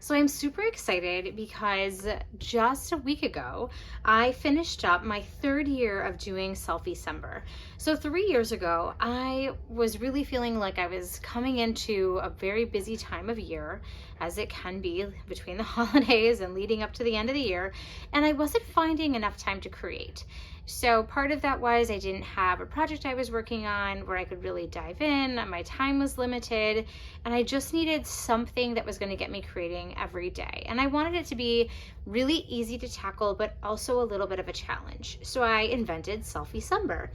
So I'm super excited because just a week ago, I finished up my third year of doing Selfiecember. So 3 years ago, I was really feeling like I was coming into a very busy time of year, as it can be between the holidays and leading up to the end of the year, and I wasn't finding enough time to create. So part of that was I didn't have a project I was working on where I could really dive in. My time was limited, and I just needed something that was going to get me creating every day. And I wanted it to be really easy to tackle, but also a little bit of a challenge. So I invented Selfiecember.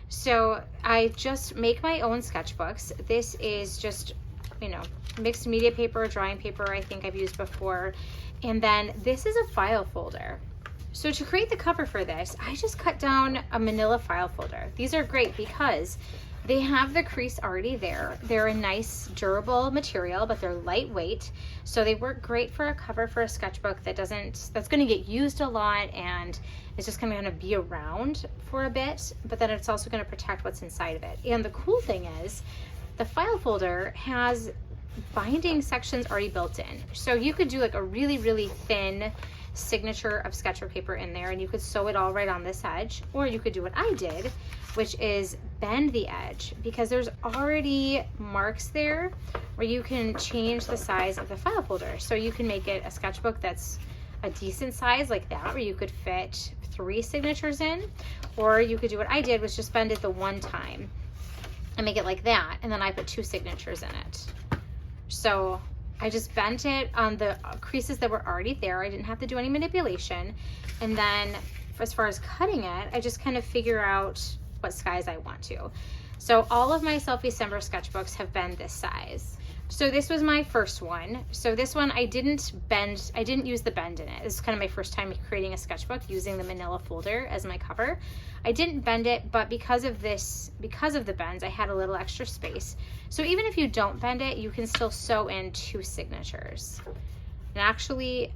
So I just make my own sketchbooks. This is just, mixed media paper, drawing paper I think I've used before. And then this is a file folder. So to create the cover for this, I just cut down a manila file folder. These are great because they have the crease already there. They're a nice durable material, but they're lightweight. So they work great for a cover for a sketchbook that's gonna get used a lot and it's just gonna be around for a bit, but then it's also gonna protect what's inside of it. And the cool thing is the file folder has binding sections already built in. So you could do like a really, really thin signature of sketchbook paper in there and you could sew it all right on this edge, or you could do what I did, which is bend the edge, because there's already marks there where you can change the size of the file folder. So you can make it a sketchbook that's a decent size like that, where you could fit 3 signatures in, or you could do what I did, was just bend it the one time and make it like that, and then I put 2 signatures in it. So I just bent it on the creases that were already there. I didn't have to do any manipulation. And then as far as cutting it, I just kind of figure out what size I want to. So all of my Selfiecember sketchbooks have been this size. So this was my first one. So this one I didn't use the bend in it. This is kind of my first time creating a sketchbook using the manila folder as my cover. I didn't bend it, but because of the bends, I had a little extra space. So even if you don't bend it, you can still sew in 2 signatures. And actually,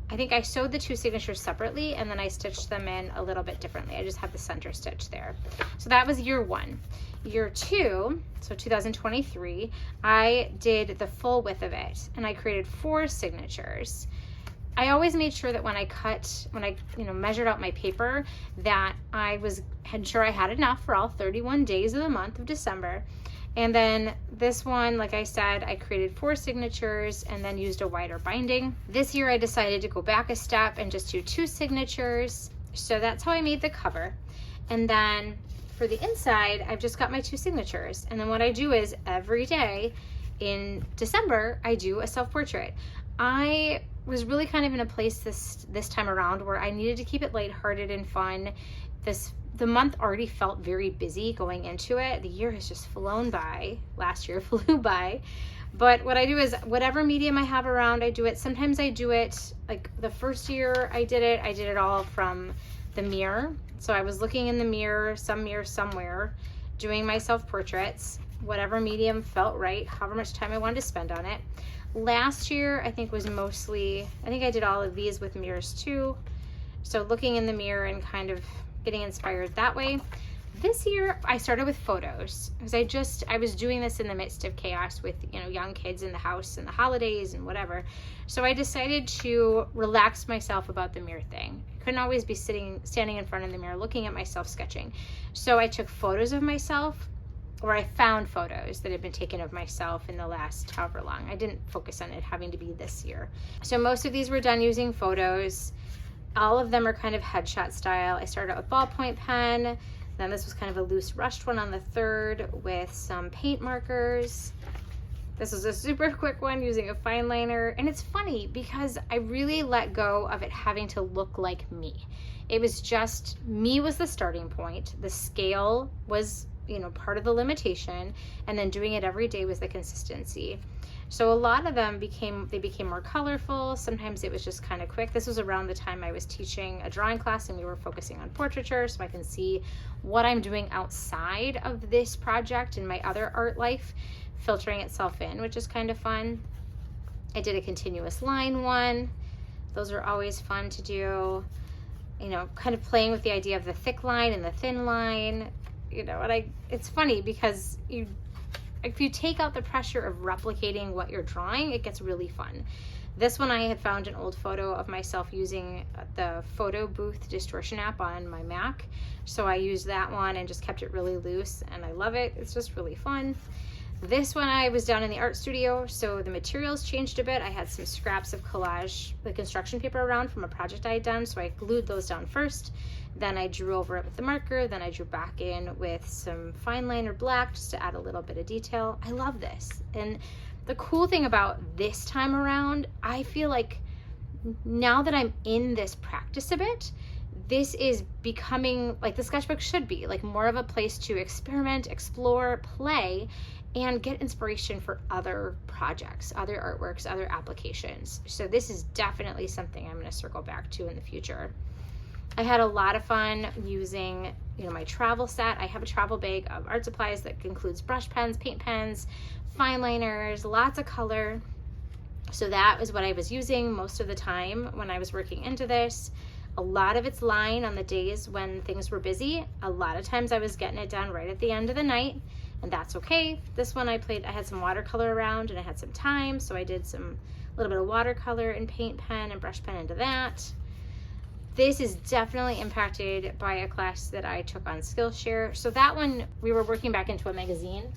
I think I sewed the 2 signatures separately and then I stitched them in a little bit differently. I just have the center stitch there. So that was year 1. Year 2, so 2023, I did the full width of it and I created 4 signatures. I always made sure that when I measured out my paper, that I had sure I had enough for all 31 days of the month of December. And then this one, like I said, I created 4 signatures and then used a wider binding. This year I decided to go back a step and just do 2 signatures. So that's how I made the cover. And then for the inside, I've just got my 2 signatures. And then what I do is every day in December, I do a self-portrait. I was really kind of in a place this time around where I needed to keep it lighthearted and fun. The month already felt very busy going into it. The year has just flown by. Last year flew by. But what I do is whatever medium I have around, I do it. Sometimes I do it, like the first year I did it all from the mirror. So I was looking in the mirror somewhere, doing my self-portraits, whatever medium felt right, however much time I wanted to spend on it. Last year, I think I did all of these with mirrors too. So looking in the mirror and kind of getting inspired that way. This year, I started with photos because I was doing this in the midst of chaos with, young kids in the house and the holidays and whatever. So I decided to relax myself about the mirror thing. I couldn't always be standing in front of the mirror looking at myself sketching. So I took photos of myself, or I found photos that had been taken of myself in the last however long. I didn't focus on it having to be this year. So most of these were done using photos. All of them are kind of headshot style. I started out with ballpoint pen. Then this was kind of a loose rushed one on the 3rd with some paint markers. This was a super quick one using a fine liner. And it's funny because I really let go of it having to look like me. It was just, me was the starting point. The scale was, part of the limitation. And then doing it every day was the consistency. So a lot of them became more colorful. Sometimes it was just kind of quick. This was around the time I was teaching a drawing class and we were focusing on portraiture, so I can see what I'm doing outside of this project in my other art life, filtering itself in, which is kind of fun. I did a continuous line one. Those are always fun to do. Kind of playing with the idea of the thick line and the thin line. And it's funny because if you take out the pressure of replicating what you're drawing, it gets really fun. This one I had found an old photo of myself using the photo booth distortion app on my Mac. So I used that one and just kept it really loose, and I love it. It's just really fun. This one I was down in the art studio, so the materials changed a bit. I had some scraps of collage, the construction paper around from a project I had done, so I glued those down first. Then I drew over it with the marker. Then I drew back in with some fine liner black just to add a little bit of detail. I love this. And the cool thing about this time around, I feel like now that I'm in this practice a bit, this is becoming like the sketchbook should be, like more of a place to experiment, explore, play, and get inspiration for other projects, other artworks, other applications. So this is definitely something I'm going to circle back to in the future. I had a lot of fun using, my travel set. I have a travel bag of art supplies that includes brush pens, paint pens, fine liners, lots of color. So that was what I was using most of the time when I was working into this. A lot of it's lying on the days when things were busy. A lot of times I was getting it done right at the end of the night, and that's okay. This one I had some watercolor around and I had some time, so I did a little bit of watercolor and paint pen and brush pen into that. This is definitely impacted by a class that I took on Skillshare. So that one, we were working back into a magazine.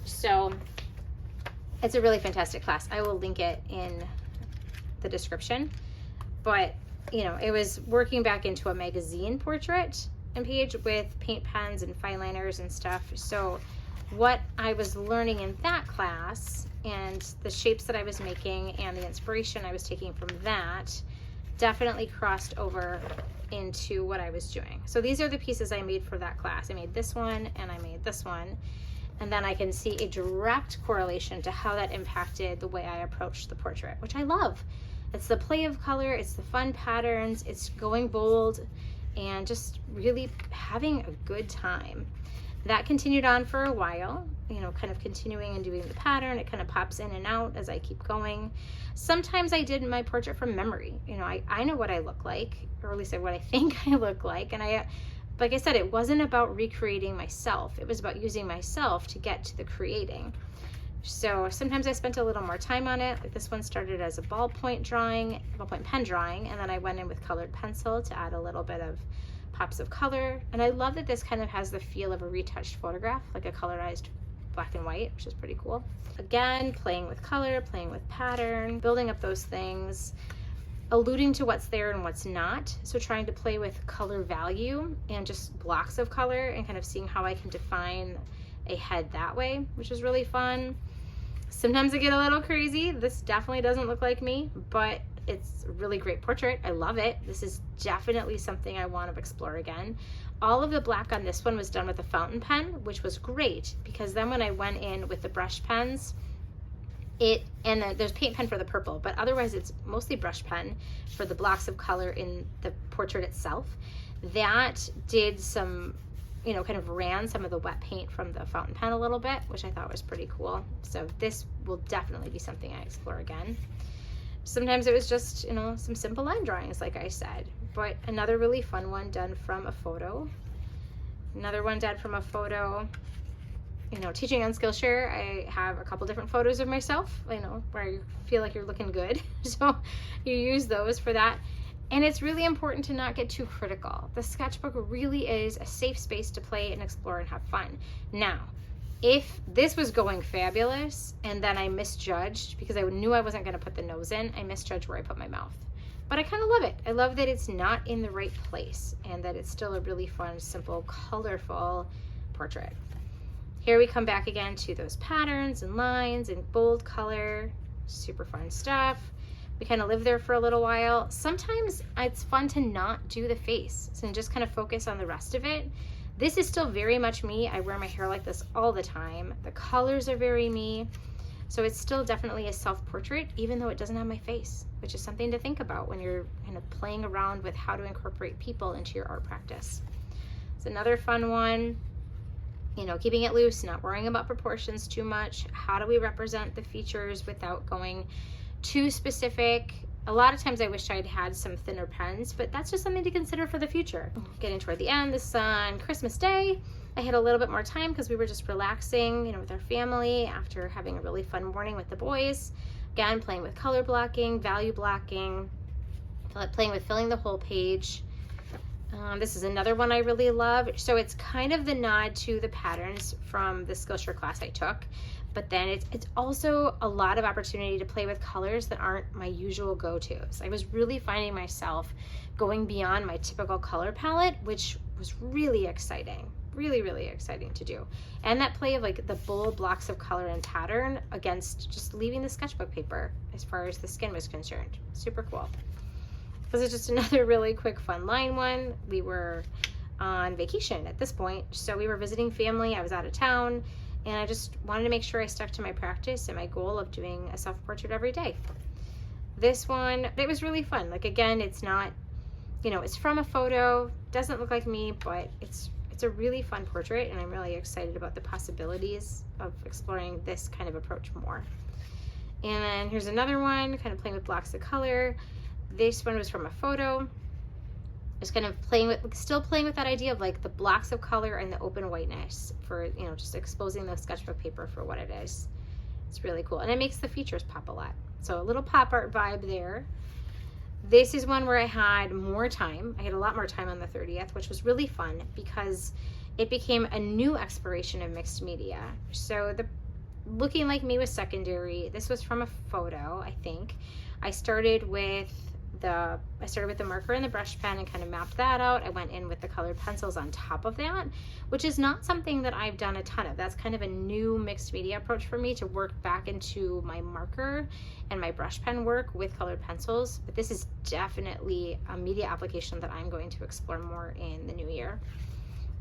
So it's a really fantastic class. I will link it in the description. But, it was working back into a magazine portrait and page with paint pens and fine liners and stuff. So what I was learning in that class and the shapes that I was making and the inspiration I was taking from that definitely crossed over into what I was doing. So these are the pieces I made for that class. I made this one and I made this one. And then I can see a direct correlation to how that impacted the way I approached the portrait, which I love. It's the play of color, it's the fun patterns, it's going bold, and just really having a good time. That continued on for a while, kind of continuing and doing the pattern. It kind of pops in and out as I keep going. Sometimes I did my portrait from memory. I know what I look like, or at least what I think I look like. And like I said, it wasn't about recreating myself. It was about using myself to get to the creating. So sometimes I spent a little more time on it. Like this one started as a ballpoint pen drawing, and then I went in with colored pencil to add a little bit of pops of color. And I love that this kind of has the feel of a retouched photograph, like a colorized black and white, which is pretty cool. Again, playing with color, playing with pattern, building up those things, alluding to what's there and what's not. So trying to play with color value and just blocks of color and kind of seeing how I can define a head that way, which is really fun. Sometimes I get a little crazy. This definitely doesn't look like me, but it's a really great portrait. I love it. This is definitely something I want to explore again. All of the black on this one was done with a fountain pen, which was great because then when I went in with the brush pens, there's paint pen for the purple, but otherwise it's mostly brush pen for the blocks of color in the portrait itself. That did some, kind of ran some of the wet paint from the fountain pen a little bit, which I thought was pretty cool. So this will definitely be something I explore again. Sometimes it was just, some simple line drawings, like I said, but another really fun one done from a photo. Another one done from a photo. Teaching on Skillshare, I have a couple different photos of myself, where you feel like you're looking good. So you use those for that. And it's really important to not get too critical. The sketchbook really is a safe space to play and explore and have fun. Now, if this was going fabulous and then I misjudged because I knew I wasn't going to put the nose in, I misjudged where I put my mouth. But I kind of love it. I love that it's not in the right place and that it's still a really fun, simple, colorful portrait. Here we come back again to those patterns and lines and bold color, super fun stuff. We kind of live there for a little while. Sometimes it's fun to not do the face and just kind of focus on the rest of it. This is still very much me. I wear my hair like this all the time. The colors are very me. So it's still definitely a self-portrait, even though it doesn't have my face, which is something to think about when you're kind of playing around with how to incorporate people into your art practice. It's another fun one. Keeping it loose, not worrying about proportions too much. How do we represent the features without going too specific? A lot of times I wish I'd had some thinner pens, but that's just something to consider for the future. Getting toward the end, this on Christmas Day, I had a little bit more time because we were just relaxing, with our family after having a really fun morning with the boys. Again, playing with color blocking, value blocking, playing with filling the whole page. This is another one I really love. So it's kind of the nod to the patterns from the Skillshare class I took, but then it's also a lot of opportunity to play with colors that aren't my usual go-tos. I was really finding myself going beyond my typical color palette, which was really exciting. Really, really exciting to do. And that play of like the bold blocks of color and pattern against just leaving the sketchbook paper as far as the skin was concerned. Super cool. This is just another really quick fun line one. We were on vacation at this point, so we were visiting family. I was out of town, and I just wanted to make sure I stuck to my practice and my goal of doing a self-portrait every day. This one, it was really fun. Like, again, it's not, you know, it's from a photo, doesn't look like me, but it's a really fun portrait, and I'm really excited about the possibilities of exploring this kind of approach more. And then here's another one, kind of playing with blocks of color. This one was from a photo. Just kind of still playing with that idea of like the blocks of color and the open whiteness for, you know, just exposing the sketchbook paper for what it is. It's really cool. And it makes the features pop a lot. So a little pop art vibe there. This is one where I had more time. I had a lot more time on the 30th, which was really fun because it became a new exploration of mixed media. So the looking like me was secondary. This was from a photo, I think. I started with the marker and the brush pen and kind of mapped that out. I went in with the colored pencils on top of that, which is not something that I've done a ton of. That's kind of a new mixed media approach for me, to work back into my marker and my brush pen work with colored pencils. But this is definitely a media application that I'm going to explore more in the new year.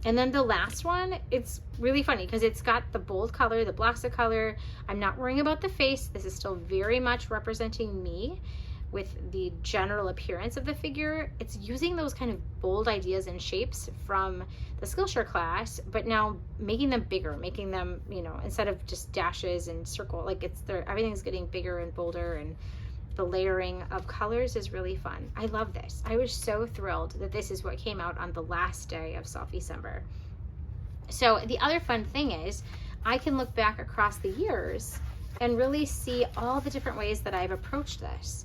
And then the last one, it's really funny because it's got the bold color, the blocks of color. I'm not worrying about the face. This is still very much representing me with the general appearance of the figure. It's using those kind of bold ideas and shapes from the Skillshare class, but now making them bigger, making them, you know, instead of just dashes and circle, like everything's getting bigger and bolder, and the layering of colors is really fun. I love this. I was so thrilled that this is what came out on the last day of Selfiecember. So the other fun thing is I can look back across the years and really see all the different ways that I've approached this.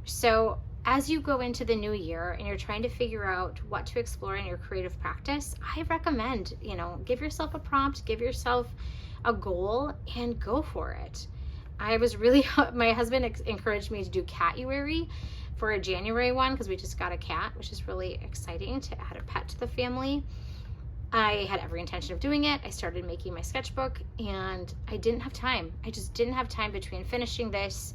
So as you go into the new year and you're trying to figure out what to explore in your creative practice, I recommend, you know, give yourself a prompt, give yourself a goal, and go for it. I was really, my husband encouraged me to do Catuary for a January one because we just got a cat, which is really exciting to add a pet to the family. I had every intention of doing it. I started making my sketchbook, and I didn't have time. I just didn't have time between finishing this,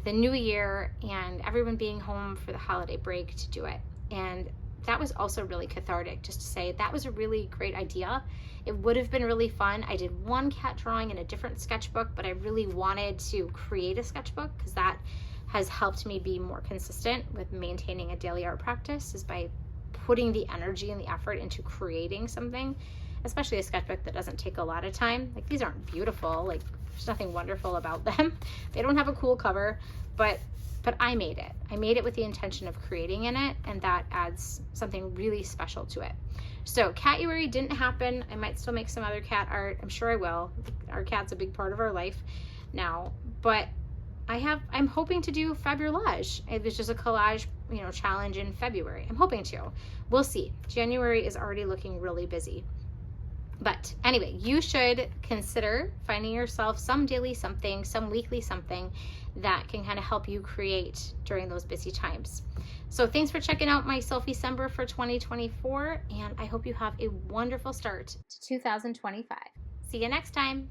the new year, and everyone being home for the holiday break to do it. And that was also really cathartic, just to say that was a really great idea. It would have been really fun. I did one cat drawing in a different sketchbook, but I really wanted to create a sketchbook because that has helped me be more consistent with maintaining a daily art practice, is by putting the energy and the effort into creating something, especially a sketchbook that doesn't take a lot of time. Like, these aren't beautiful, like there's nothing wonderful about them. They don't have a cool cover, but I made it. I made it with the intention of creating in it, and that adds something really special to it. So Catuary didn't happen. I might still make some other cat art. I'm sure I will. Our cat's a big part of our life now, but I'm hoping to do Fabulage. It was just a collage, you know, challenge in February. I'm hoping to. We'll see. January is already looking really busy. But anyway, you should consider finding yourself some daily something, some weekly something that can kind of help you create during those busy times. So thanks for checking out my Selfiecember for 2024, and I hope you have a wonderful start to 2025. See you next time.